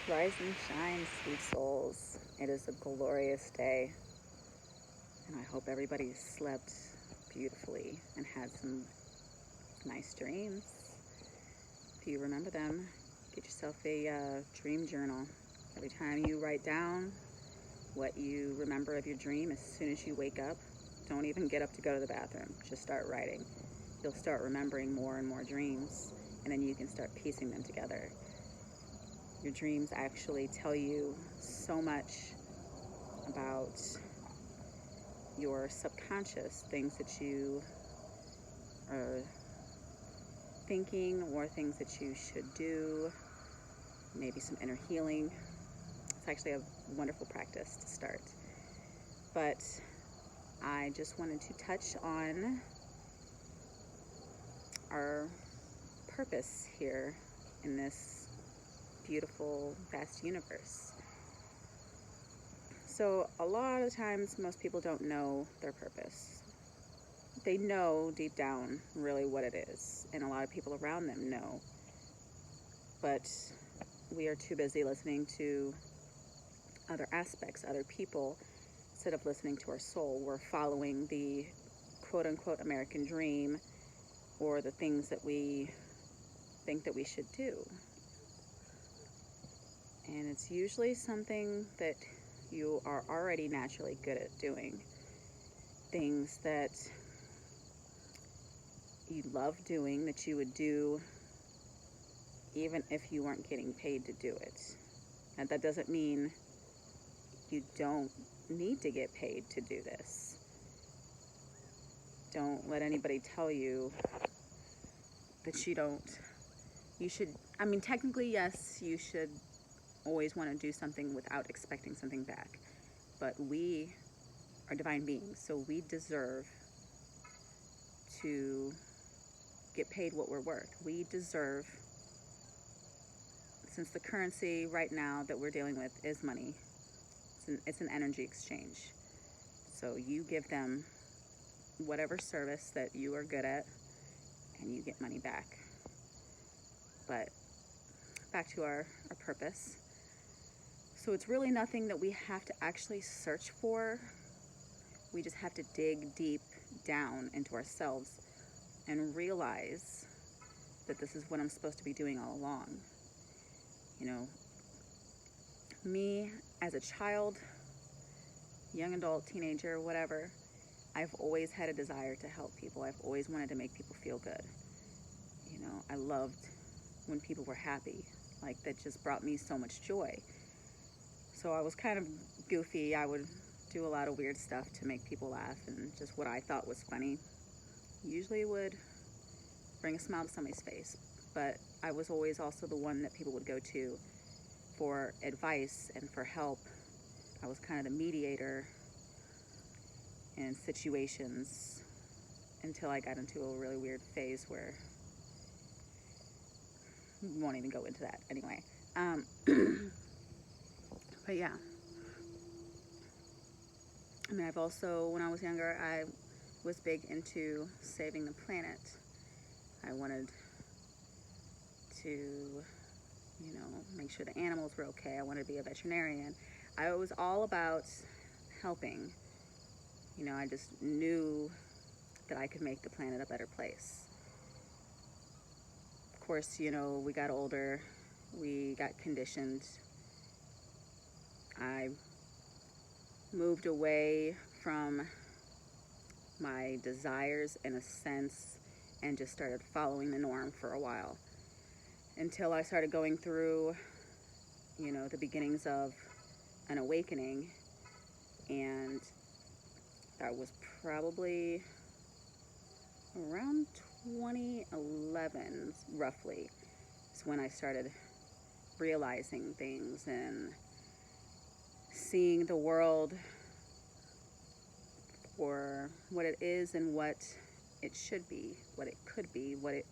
Rise and shine, sweet souls. It is a glorious day, and I hope everybody slept beautifully and had some nice dreams. If you remember them, get yourself a dream journal. Every time you write down what you remember of your dream, as soon as you wake up, don't even get up to go to the bathroom. Just start writing. You'll start remembering more and more dreams, and then you can start piecing them together. Your dreams actually tell you so much about your subconscious, things that you are thinking or things that you should do, maybe some inner healing. It's actually a wonderful practice to start. But I just wanted to touch on our purpose here in this beautiful, vast universe. So, a lot of times, most people don't know their purpose. They know deep down really what it is, and a lot of people around them know, but we are too busy listening to other aspects, other people, instead of listening to our soul. We're following the quote unquote American dream or the things that we think that we should do. And it's usually something that you are already naturally good at doing. Things that you love doing, that you would do even if you weren't getting paid to do it. And that doesn't mean you don't need to get paid to do this. Don't let anybody tell you that you should, I mean, technically, yes, you should always want to do something without expecting something back. But we are divine beings, so we deserve to get paid what we're worth. We deserve, since the currency right now that we're dealing with is money, it's an energy exchange. So you give them whatever service that you are good at, and you get money back. But back to our purpose. So it's really nothing that we have to actually search for. We just have to dig deep down into ourselves and realize that this is what I'm supposed to be doing all along. You know, me as a child, young adult, teenager, whatever, I've always had a desire to help people. I've always wanted to make people feel good. You know, I loved when people were happy. Like, that just brought me so much joy. So I was kind of goofy. I would do a lot of weird stuff to make people laugh, and just what I thought was funny usually would bring a smile to somebody's face. But I was always also the one that people would go to for advice and for help. I was kind of the mediator in situations until I got into a really weird phase where we won't even go into that anyway. But yeah, I mean, I've also, when I was younger, I was big into saving the planet. I wanted to, make sure the animals were okay. I wanted to be a veterinarian. I was all about helping. I just knew that I could make the planet a better place. Of course, we got older, we got conditioned. I moved away from my desires in a sense and just started following the norm for a while until I started going through, the beginnings of an awakening. And that was probably around 2011, roughly, is when I started realizing things and seeing the world for what it is and what it should be, what it could be, what it's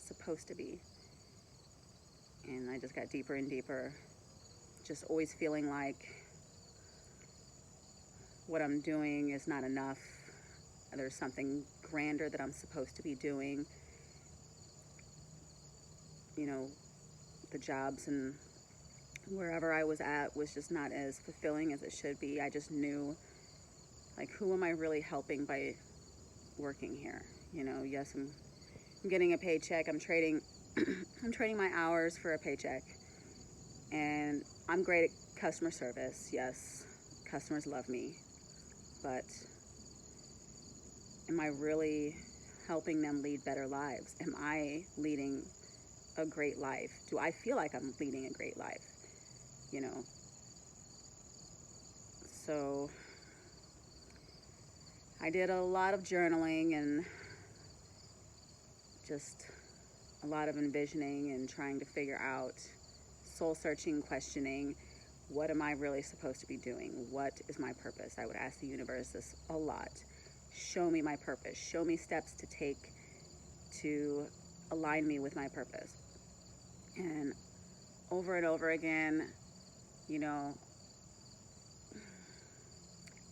supposed to be. And I just got deeper and deeper, just always feeling like what I'm doing is not enough. There's something grander that I'm supposed to be doing. the jobs and wherever I was at was just not as fulfilling as it should be. I just knew, like, who am I really helping by working here? You know, yes, I'm getting a paycheck. I'm trading I'm trading my hours for a paycheck. And I'm great at customer service. Yes, customers love me. But am I really helping them lead better lives? Am I leading a great life? Do I feel like I'm leading a great life? You know? So I did a lot of journaling and just a lot of envisioning and trying to figure out, soul searching, questioning, what am I really supposed to be doing? What is my purpose? I would ask the universe this a lot. Show me my purpose. Show me steps to take to align me with my purpose. And over again, you know,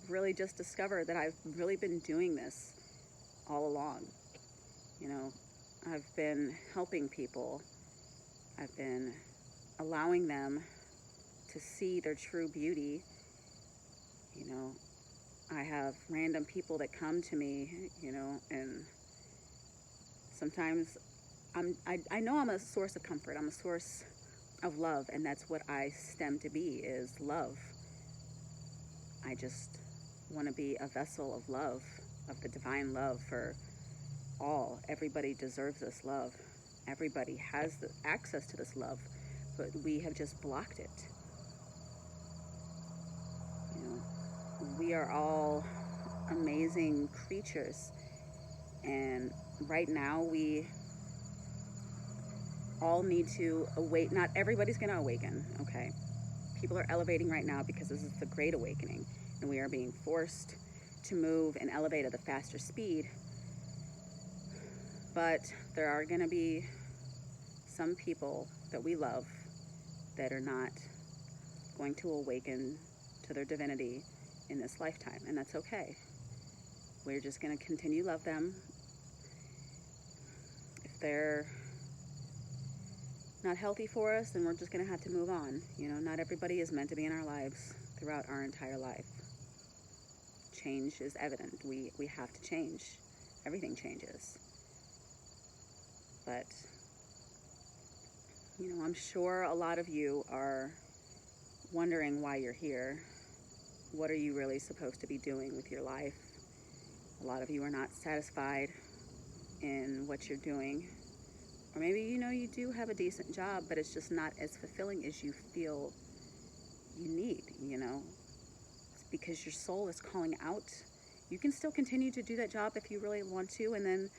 really just discovered that I've really been doing this all along. You know, I've been helping people. I've been allowing them to see their true beauty. You know, I have random people that come to me, you know, and sometimes I know I'm a source of comfort. I'm a source of love, and that's what I stem to be, is love. I just want to be a vessel of love, of the divine love for all. Everybody deserves this love. Everybody has the access to this love, but we have just blocked it. You know, we are all amazing creatures, and right now we all need to awake. Not everybody's going to awaken, okay? People are elevating right now because this is the Great Awakening, and we are being forced to move and elevate at a faster speed. But there are going to be some people that we love that are not going to awaken to their divinity in this lifetime, and that's okay. We're just going to continue to love them. If they're not healthy for us, then we're just going to have to move on. You know, not everybody is meant to be in our lives throughout our entire life. Change is evident. We have to change. Everything changes. But, you know, I'm sure a lot of you are wondering why you're here. What are you really supposed to be doing with your life? A lot of you are not satisfied in what you're doing. Or maybe, you know, you do have a decent job, but it's just not as fulfilling as you feel you need, you know. It's because your soul is calling out. You can still continue to do that job if you really want to, and then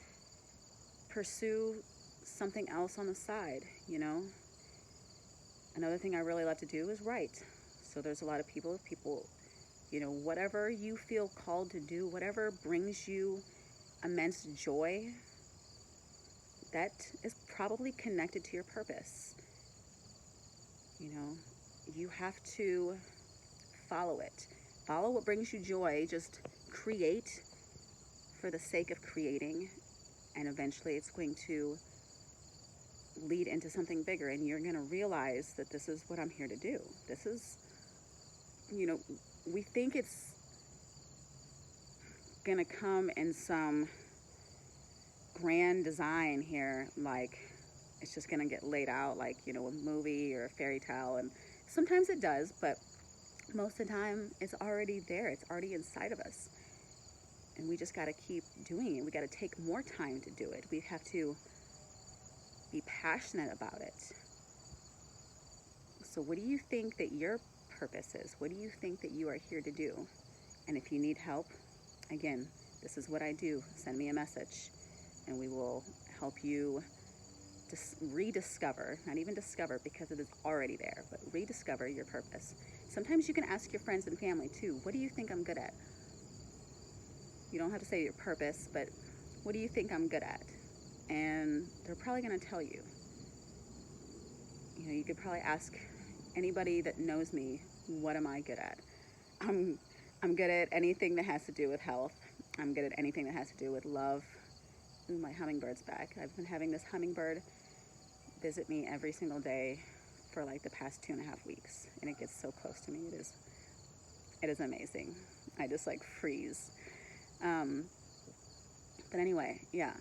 pursue something else on the side, you know. Another thing I really love to do is write. So there's a lot of people, you know, whatever you feel called to do, whatever brings you immense joy, that is probably connected to your purpose. You know, you have to follow it. Follow what brings you joy. Just create for the sake of creating, and eventually it's going to lead into something bigger, and you're going to realize that this is what I'm here to do. This is, you know, we think it's going to come in some grand design here, like it's just going to get laid out like, you know, a movie or a fairy tale, and sometimes it does, but most of the time it's already there. It's already inside of us, and we just got to keep doing it. We got to take more time to do it. We have to be passionate about it. So what do you think that your purpose is? What do you think that you are here to do? And if you need help, again, this is what I do. Send me a message, and we will help you rediscover, not even discover because it is already there, but rediscover your purpose. Sometimes you can ask your friends and family too, what do you think I'm good at? You don't have to say your purpose, but what do you think I'm good at? And they're probably going to tell you. You know, you could probably ask anybody that knows me, what am I good at? I'm good at anything that has to do with health. I'm good at anything that has to do with love. Ooh, my hummingbird's back. I've been having this hummingbird visit me every single day for like the past 2.5 weeks, and it gets so close to me. It is amazing. I just like freeze. But anyway, yeah.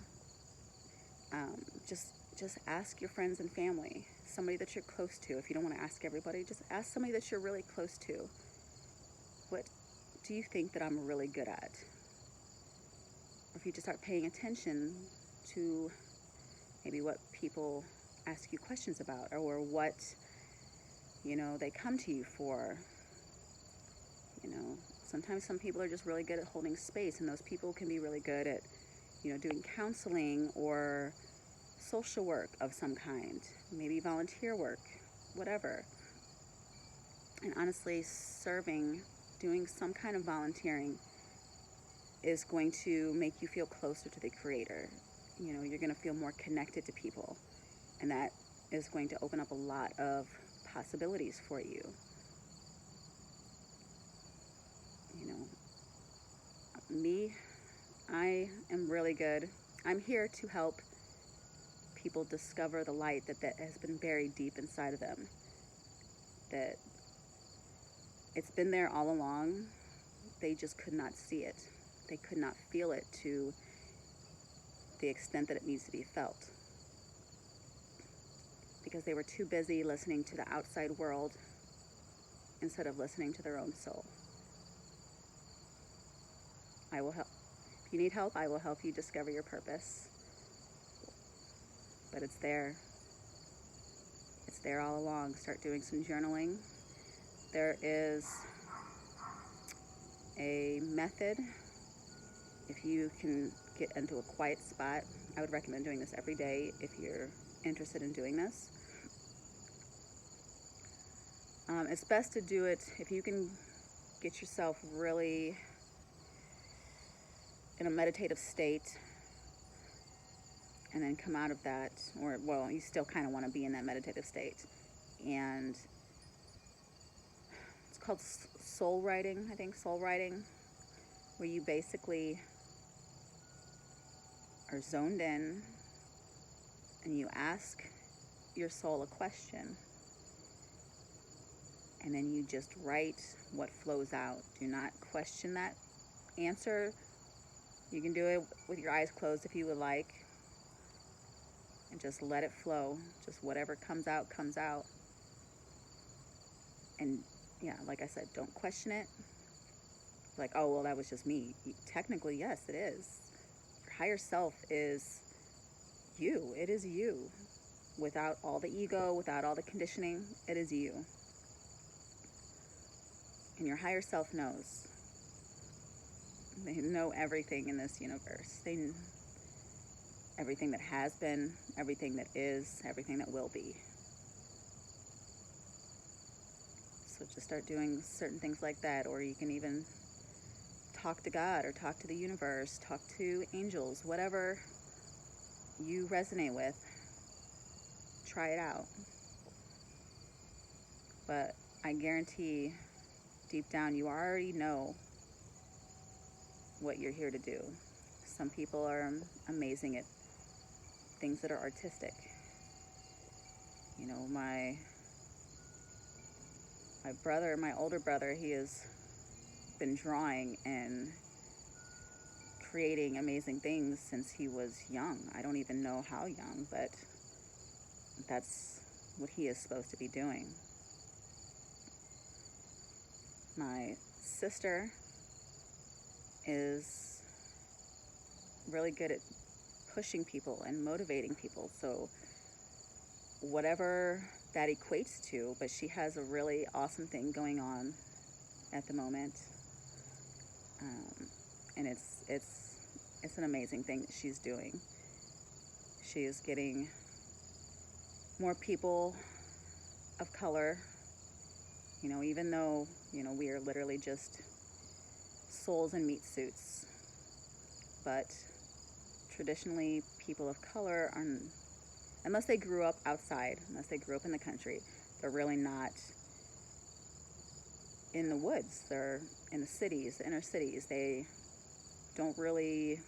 Just ask your friends and family, somebody that you're close to. If you don't want to ask everybody, just ask somebody that you're really close to. What do you think that I'm really good at? Or if you just start paying attention to maybe what people ask you questions about, or what, they come to you for. Sometimes some people are just really good at holding space, and those people can be really good at, doing counseling or social work of some kind, maybe volunteer work, whatever. And honestly, doing some kind of volunteering is going to make you feel closer to the Creator. You're going to feel more connected to people, and that is going to open up a lot of possibilities for you. Me, I am really good. I'm here to help people discover the light that has been buried deep inside of them. That it's been there all along. They just could not see it. They could not feel it to the extent that it needs to be felt, because they were too busy listening to the outside world instead of listening to their own soul. I will help. If you need help, I will help you discover your purpose. But it's there. It's there all along. Start doing some journaling. There is a method. If you can get into a quiet spot, I would recommend doing this every day if you're interested in doing this. It's best to do it if you can get yourself really in a meditative state, and then come out of that, you still kind of want to be in that meditative state. And it's called soul writing, I think, where you basically are zoned in and you ask your soul a question, and then you just write what flows out. Do not question that answer. You can do it with your eyes closed if you would like, and just let it flow. Just whatever comes out, comes out. And yeah, like I said, don't question it. Like, oh, well, that was just me. Technically, yes, it is. Your higher self is you. It is you. Without all the ego, without all the conditioning, it is you. And your higher self knows. They know everything in this universe. They know everything that has been, everything that is, everything that will be. So just start doing certain things like that, or you can even talk to God or talk to the universe, talk to angels, whatever you resonate with. Try it out. But I guarantee deep down you already know what you're here to do. Some people are amazing at things that are artistic. My older brother, he has been drawing and creating amazing things since he was young. I don't even know how young, but that's what he is supposed to be doing. My sister is really good at pushing people and motivating people. So whatever that equates to, but she has a really awesome thing going on at the moment. And it's an amazing thing that she's doing. She is getting more people of color, even though, we are literally just souls in meat suits. But traditionally, people of color are, unless they grew up outside, unless they grew up in the country, they're really not in the woods. They're in the cities, the inner cities. They don't really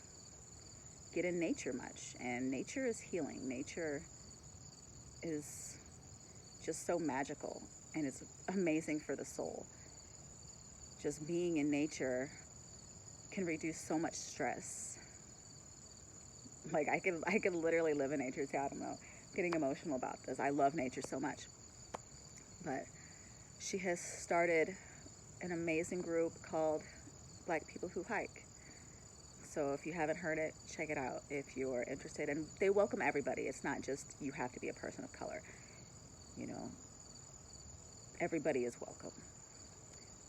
get in nature much. And nature is healing. Nature is just so magical, and it's amazing for the soul. Just being in nature can reduce so much stress. Like I could literally live in nature too. I don't know. I'm getting emotional about this. I love nature so much. But she has started an amazing group called Black People Who Hike. So if you haven't heard it, check it out if you're interested. And they welcome everybody. It's not just you have to be a person of color. You know, everybody is welcome.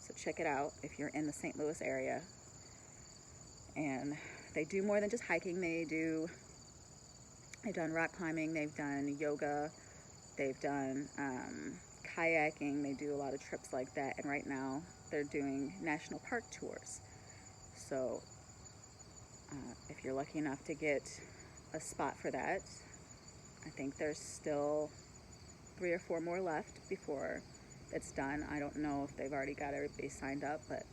So check it out if you're in the St. Louis area. And they do more than just hiking. They've done rock climbing, they've done yoga, they've done kayaking. They do a lot of trips like that. And right now they're doing national park tours. So if you're lucky enough to get a spot for that, I think there's still 3 or 4 more left before it's done. I don't know if they've already got everybody signed up, but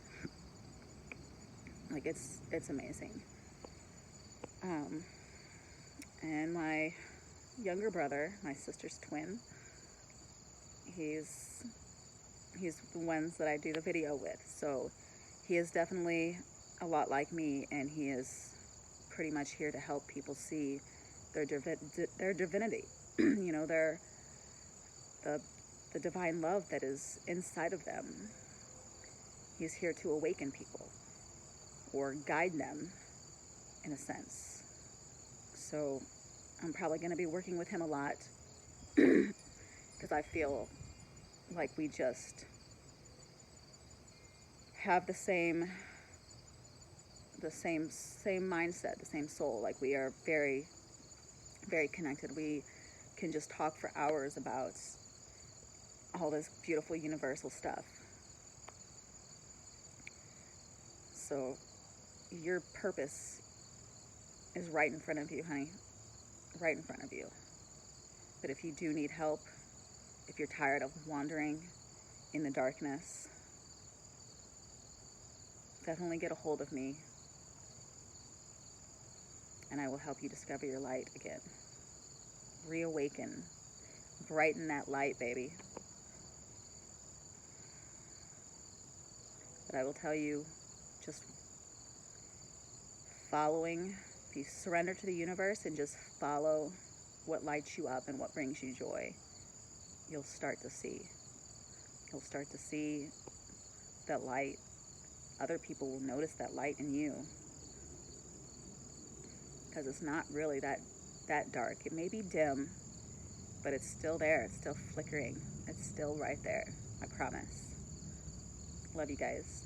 like it's amazing. And my younger brother, my sister's twin, he's the ones that I do the video with. So he is definitely a lot like me, and he is pretty much here to help people see their divinity. You know, the divine love that is inside of them. He's here to awaken people or guide them in a sense. So I'm probably going to be working with him a lot because I feel like we just have the same mindset, the same soul. Like we are very, very connected. We can just talk for hours about all this beautiful universal stuff. So your purpose is right in front of you, honey. Right in front of you. But if you do need help, if you're tired of wandering in the darkness, definitely get a hold of me, and I will help you discover your light again. Reawaken. Brighten that light, baby. But I will tell you, just be surrendered to the universe and just follow what lights you up and what brings you joy. You'll start to see. You'll start to see that light. Other people will notice that light in you. Because it's not really that dark. It may be dim, but it's still there. It's still flickering. It's still right there. I promise. Love you guys.